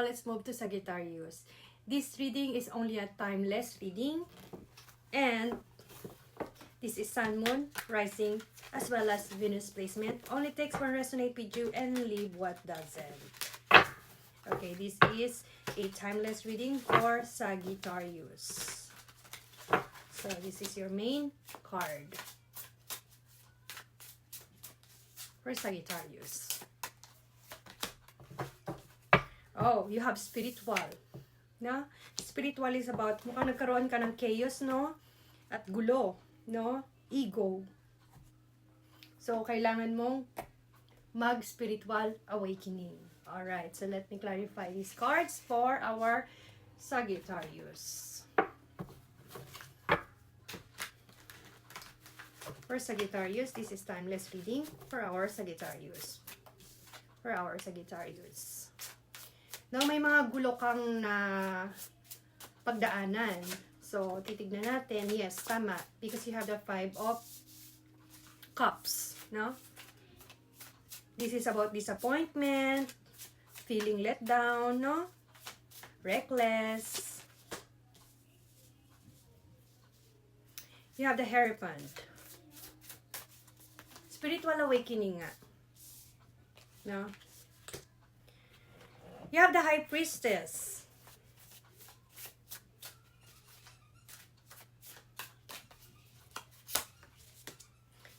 now let's move to Sagittarius. This reading is only a timeless reading, and this is Sun, Moon, Rising, as well as Venus placement. Only takes one resonate with you and leave what doesn't. Okay, this is a timeless reading for Sagittarius. So this is your main card for Sagittarius. Oh, you have spiritual. No? Spiritual is about, mukhang nagkaroon ka ng chaos, no? At gulo, no? Ego. So, kailangan mong mag-spiritual awakening. Alright, so let me clarify these cards for our Sagittarius. For Sagittarius, this is timeless reading for our Sagittarius. For our Sagittarius. Now, may mga gulo kang na pagdaanan. So, titignan natin. Yes, tama. Because you have the 5 of Cups. No? This is about disappointment, feeling let down, no? Reckless. You have the Hierophant. Spiritual awakening nga. No? You have the High Priestess.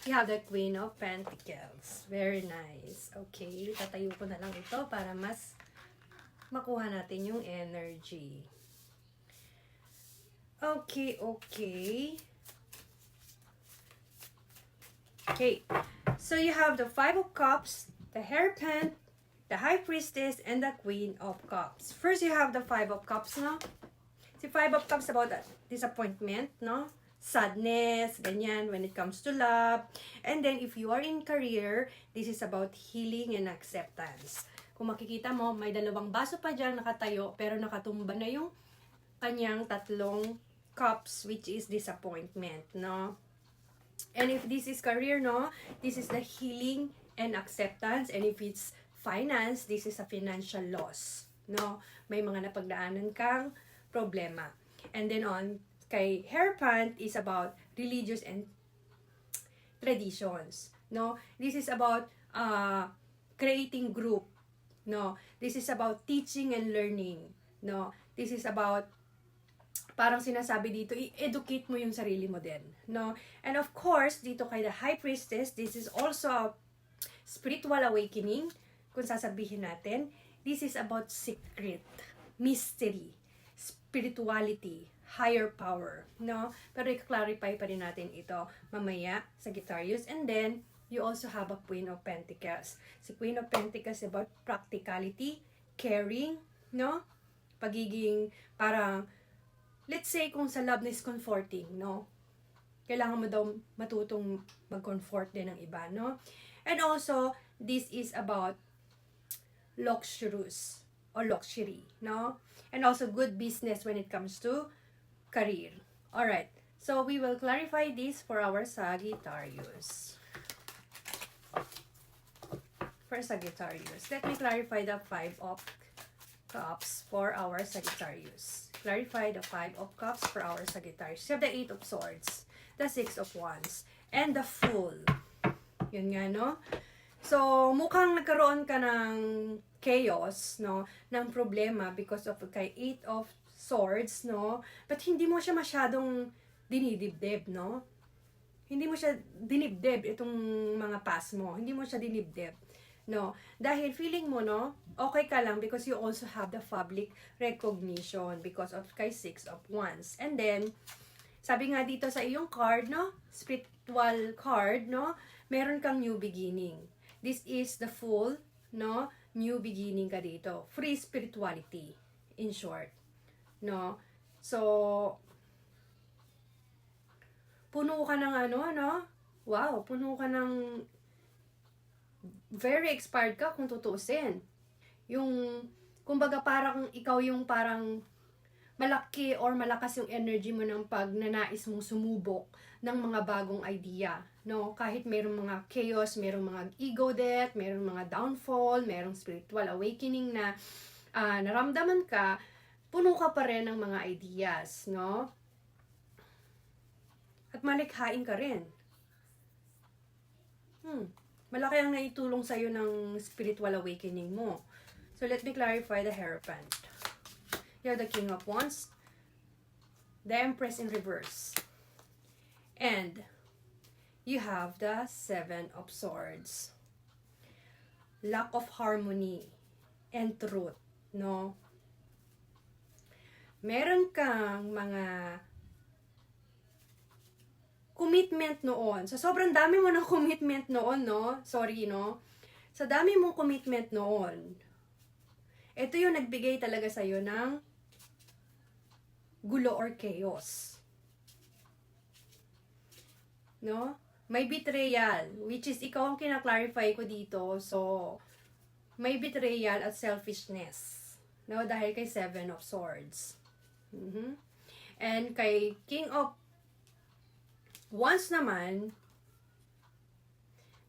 You have the Queen of Pentacles. Very nice. Okay, tatayo ko na lang ito para mas makuha natin yung energy. Okay, okay. Okay, so you have the 5 of Cups, the Hierophant, the High Priestess, and the Queen of Cups. First, you have the 5 of Cups, no? Si 5 of Cups about disappointment, no? Sadness, ganyan, when it comes to love. And then, if you are in career, this is about healing and acceptance. Kung makikita mo, may dalawang baso pa dyan nakatayo, pero nakatumba na yung kanyang tatlong cups, which is disappointment, no? And if this is career, no? This is the healing and acceptance. And if it's finance, this is a financial loss, no? May mga napagdaanan kang problema. And then on kay Hierophant is about religious and traditions, no? This is about creating group, no? This is about teaching and learning, no? This is about parang sinasabi dito, i-educate mo yung sarili mo din, no? And of course, dito kay the High Priestess, this is also a spiritual awakening. Kung sasabihin natin, this is about secret, mystery, spirituality, higher power, no? Pero i-clarify pa rin natin ito mamaya, Sagittarius. And then, you also have a Queen of Pentacles. Si Queen of Pentacles is about practicality, caring, no? Pagiging parang, let's say kung sa love is comforting, no? Kailangan mo daw matutong mag-comfort din ng iba, no? And also, this is about luxurious or luxury, no? And also good business when it comes to career. Alright, so we will clarify this for our Sagittarius. For Sagittarius, let me clarify the 5 of Cups for our Sagittarius. Clarify the 5 of Cups for our Sagittarius. You have the 8 of Swords, the 6 of Wands, and the Fool. Yun nga, no? So, mukhang nagkaroon ka ng chaos, no? Ng problema because of kay 8 of Swords, no? But hindi mo siya masyadong dinidibdib, no? Hindi mo siya dinibdib itong mga past mo. Hindi mo siya dinibdib, no? Dahil feeling mo, no? Okay ka lang because you also have the public recognition because of kay 6 of Wands. And then, sabi nga dito sa iyong card, no? Spiritual card, no? Meron kang new beginning. This is the Fool, no? New beginning ka dito. Free spirituality, in short. No? So, puno ka ng ano, no? Wow, puno ka ng very expired ka kung tutuusin. Yung, kumbaga parang ikaw yung parang malaki or malakas yung energy mo ng pagnanais mong sumubok ng mga bagong idea, no? Kahit mayroong mga chaos, mayroong mga ego death, mayroong mga downfall, mayroong spiritual awakening na naramdaman ka, puno ka pa rin ng mga ideas, no? At malikhain ka rin. Malaki ang naitulong sa'yo ng spiritual awakening mo. So, let me clarify the Hierophant. You have the King of Wands, the Empress in reverse, and you have the Seven of Swords. Lack of harmony and truth, no? Meron kang mga commitment noon. So, sobrang dami mo ng commitment noon, no? Sorry, no? Sa dami mong commitment noon, ito yung nagbigay talaga sa'yo ng gulo or chaos. No? May betrayal, which is ikaw ang kinaklarify ko dito. So, may betrayal at selfishness. No? Dahil kay Seven of Swords. And kay King of Wands naman,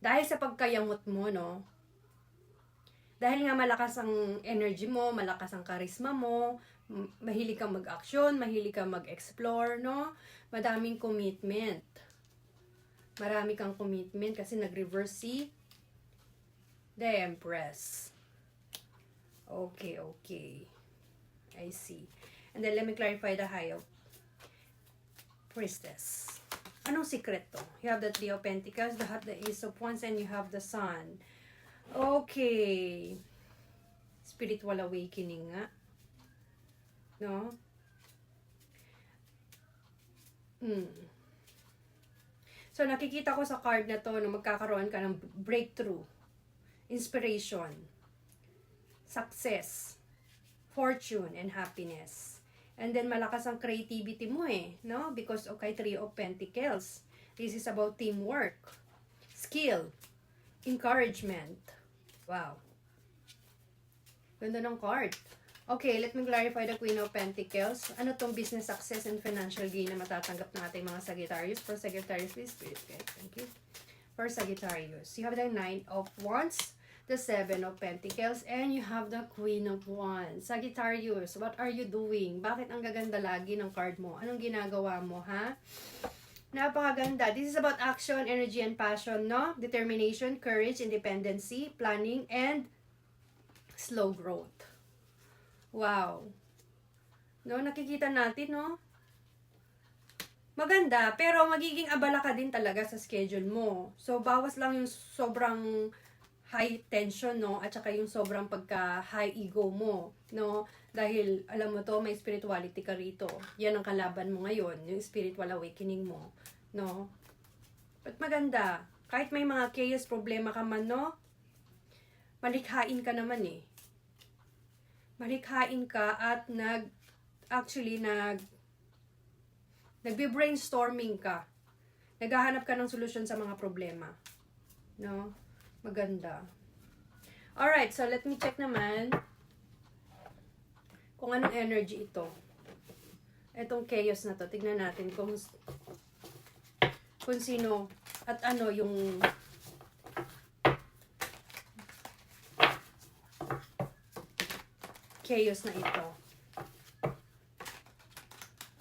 dahil sa pagkayamot mo, no? Dahil nga malakas ang energy mo, malakas ang charisma mo, mahilig kang mag-action, mahilig kang mag-explore, no? Madaming commitment. Marami kang commitment kasi nag-reverse si the Empress. Okay. I see. And then let me clarify the High of Priestess. Anong secret to? You have the Three of Pentacles, the Ace of Wands, and you have the Sun. Okay. Spiritual awakening nga. No? So, nakikita ko sa card na to na magkakaroon ka ng breakthrough, inspiration, success, fortune, and happiness. And then, malakas ang creativity mo no? Because of kay Three of Pentacles. This is about teamwork, skill, encouragement. Wow. Ganda ng card. Okay, let me clarify the Queen of Pentacles. Ano tong business success and financial gain na matatanggap ng ating mga Sagittarius? For Sagittarius, please, Spirit. Okay, thank you. For Sagittarius, you have the Nine of Wands, the Seven of Pentacles, and you have the Queen of Wands. Sagittarius, what are you doing? Bakit ang gaganda lagi ng card mo? Anong ginagawa mo, ha? Napakaganda. This is about action, energy, and passion, no? Determination, courage, independency, planning, and slow growth. Wow. No, nakikita natin, no? Maganda, pero magiging abala ka din talaga sa schedule mo. So, bawas lang yung sobrang high tension, no? At saka yung sobrang pagka-high ego mo, no? Dahil, alam mo to, may spirituality ka rito. Yan ang kalaban mo ngayon, yung spiritual awakening mo, no? But maganda. Kahit may mga chaos, problema ka man, no? Malikhain ka naman, Malikhain ka at nagbe-brainstorming ka. Naghahanap ka ng solusyon sa mga problema, no? Maganda. Alright, so let me check naman kung anong energy ito. Itong chaos na to. Tignan natin kung sino at ano yung chaos na ito.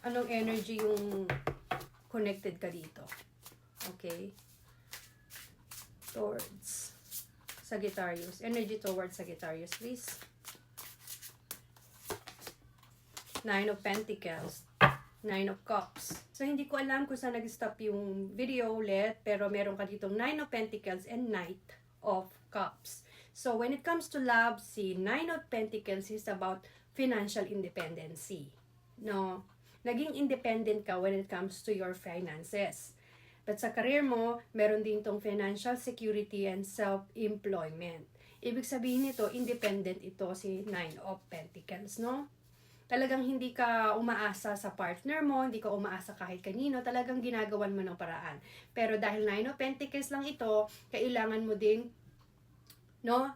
Anong energy yung connected ka dito. Okay? Towards Sagittarius. Energy towards Sagittarius, please. Nine of Pentacles. Nine of Cups. So, hindi ko alam kung saan nag-stop yung video ulit, pero meron ka ditong Nine of Pentacles and Knight of Cups. So, when it comes to love, si Nine of Pentacles is about financial independency. No? Naging independent ka when it comes to your finances. But sa career mo, meron din tong financial security and self-employment. Ibig sabihin nito, independent ito si Nine of Pentacles, no? Talagang hindi ka umaasa sa partner mo, hindi ka umaasa kahit kanino, talagang ginagawan mo ng paraan. Pero dahil Nine of Pentacles lang ito, kailangan mo ding, no,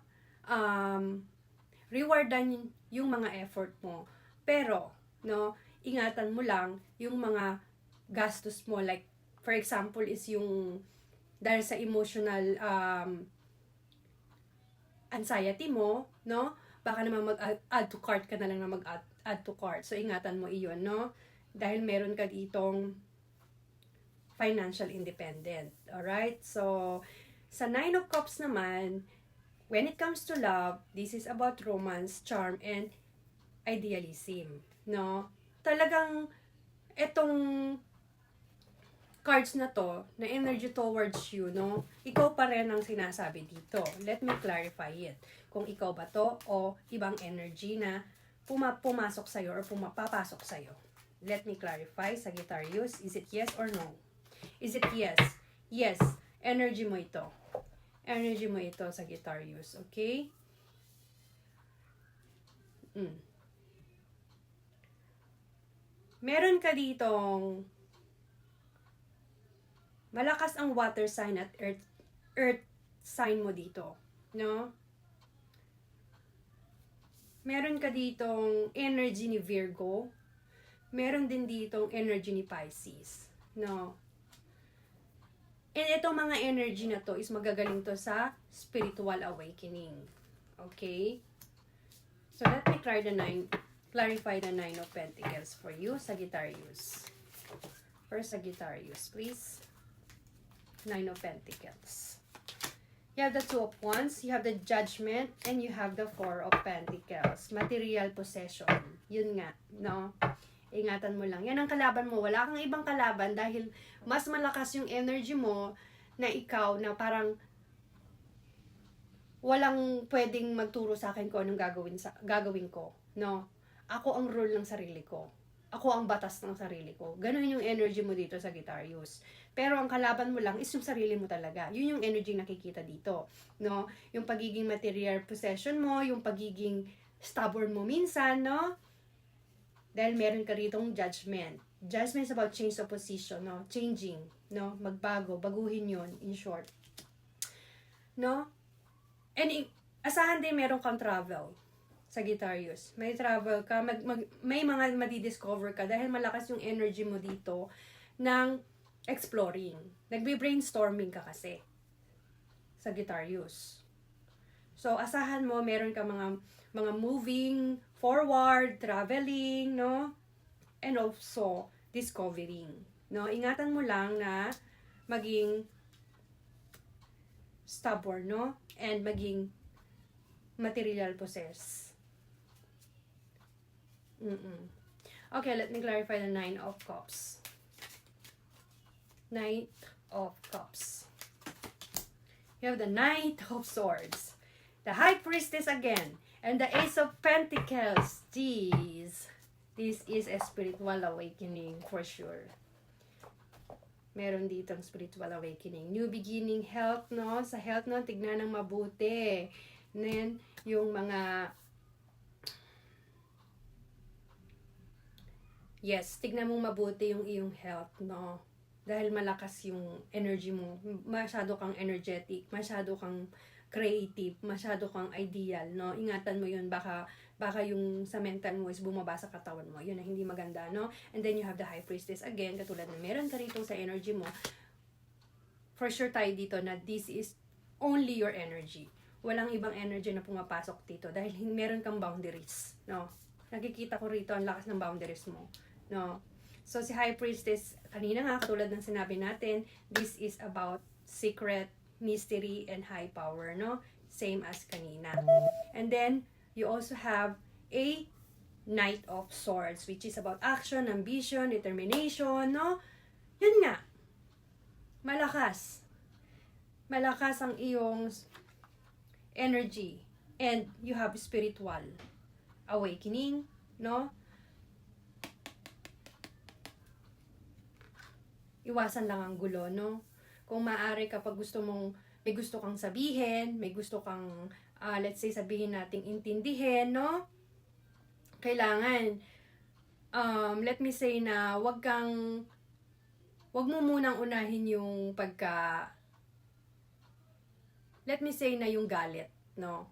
rewardan yung mga effort mo. Pero, no, ingatan mo lang yung mga gastos mo, like, for example, is yung dahil sa emotional anxiety mo, no? baka naman mag-add to cart ka na lang na mag-add to cart. So, ingatan mo iyon, no? Dahil meron ka ditong financial independent. Alright? So, sa Nine of Cups naman, when it comes to love, this is about romance, charm, and idealism. No? Talagang, etong cards na to, na energy towards you, no? Ikaw pa rin ang sinasabi dito. Let me clarify it. Kung ikaw ba to o ibang energy na pumasok sa'yo or papasok sa'yo. Let me clarify, Sagittarius. Is it yes or no? Is it yes? Yes. Energy mo ito. Energy mo ito, Sagittarius. Okay? Meron ka ditong malakas ang water sign at earth sign mo dito, no? Meron ka ditong energy ni Virgo. Meron din ditong energy ni Pisces, no? And itong mga energy na to is magagaling to sa spiritual awakening. Okay? So let me clarify the Nine of Pentacles for you, Sagittarius. First Sagittarius, please. Nine of Pentacles. You have the Two of Wands, you have the Judgment, and you have the Four of Pentacles. Material possession. Yun nga, no? Ingatan mo lang. Yan ang kalaban mo. Wala kang ibang kalaban dahil mas malakas yung energy mo na ikaw na parang walang pwedeng magturo sa akin kung anong gagawin ko. No? Ako ang rule ng sarili ko. Ako ang batas ng sarili ko. Ganun yung energy mo dito, Sagittarius. Pero ang kalaban mo lang is yung sarili mo talaga. Yun yung energy nakikita dito. No? Yung pagiging material possession mo, yung pagiging stubborn mo minsan, no? Dahil meron ka ritong judgment. Judgment is about change of position, no? Changing, no? Magbago, baguhin yun, in short. No? And asahan din meron kang travel. Sagittarius, may travel ka, may mga madidiscover ka dahil malakas yung energy mo dito ng exploring. Nagbe-brainstorming ka kasi. Sagittarius. So, asahan mo, meron ka mga moving forward, traveling, no? And also, discovering. No? Ingatan mo lang na maging stubborn, no? And maging material possess. Okay, let me clarify the Nine of Cups. Knight of Cups. You have the Knight of Swords. The High Priestess again. And the Ace of Pentacles. This is a spiritual awakening for sure. Meron ditong spiritual awakening. New beginning, health, no? Sa health, no? Tignan ng mabuti. And then, yung mga yes, tignan mong mabuti yung iyong health, no? Dahil malakas yung energy mo. Masyado kang energetic, masyado kang creative, masyado kang ideal, no? Ingatan mo yun, baka yung sa mental mo is bumaba sa katawan mo. Yun na hindi maganda, no? And then you have the High Priestess again, katulad na meron ka rito sa energy mo. For sure tayo dito na this is only your energy. Walang ibang energy na pumapasok dito dahil meron kang boundaries, no? Nakikita ko rito ang lakas ng boundaries mo. No. So, si High Priestess, kanina nga, katulad ng sinabi natin, this is about secret, mystery, and high power, no? Same as kanina. And then, you also have a Knight of Swords, which is about action, ambition, determination, no? Yun nga. Malakas. Malakas ang iyong energy. And you have spiritual awakening, no? Iwasan lang ang gulo, no? Kung maaari kapag may gusto kang sabihin, may gusto kang, let's say, sabihin nating intindihin, no? Kailangan, let me say na wag mo munang unahin yung let me say na yung galit, no?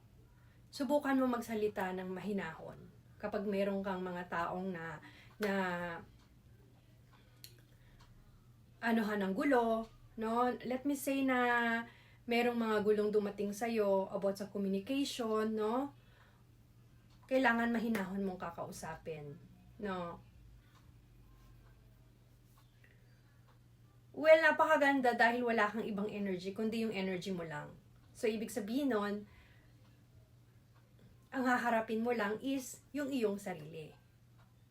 Subukan mo magsalita ng mahinahon. Kapag meron kang mga taong na anuhan ng gulo, no? Let me say na merong mga gulong dumating sa'yo about sa communication, no? kailangan mahinahon mong kakausapin. No? Well, napakaganda dahil wala kang ibang energy, kundi yung energy mo lang. So, ibig sabihin nun, ang haharapin mo lang is yung iyong sarili.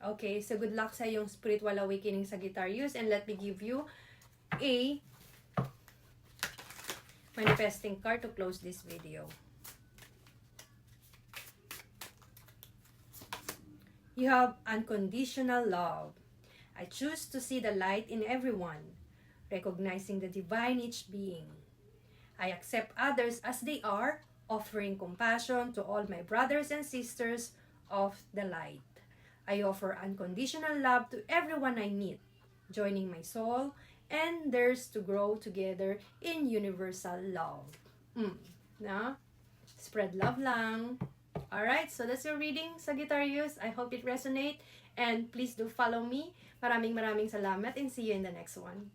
Okay, so good luck sa iyong spiritual awakening, Sagittarius, and let me give you a manifesting card to close this video. You have unconditional love. I choose to see the light in everyone, recognizing the divine in each being. I accept others as they are, offering compassion to all my brothers and sisters of the light. I offer unconditional love to everyone I meet, joining my soul and theirs to grow together in universal love. No? Spread love lang. Alright, so that's your reading, Sagittarius. I hope it resonates. And please do follow me. Maraming salamat and see you in the next one.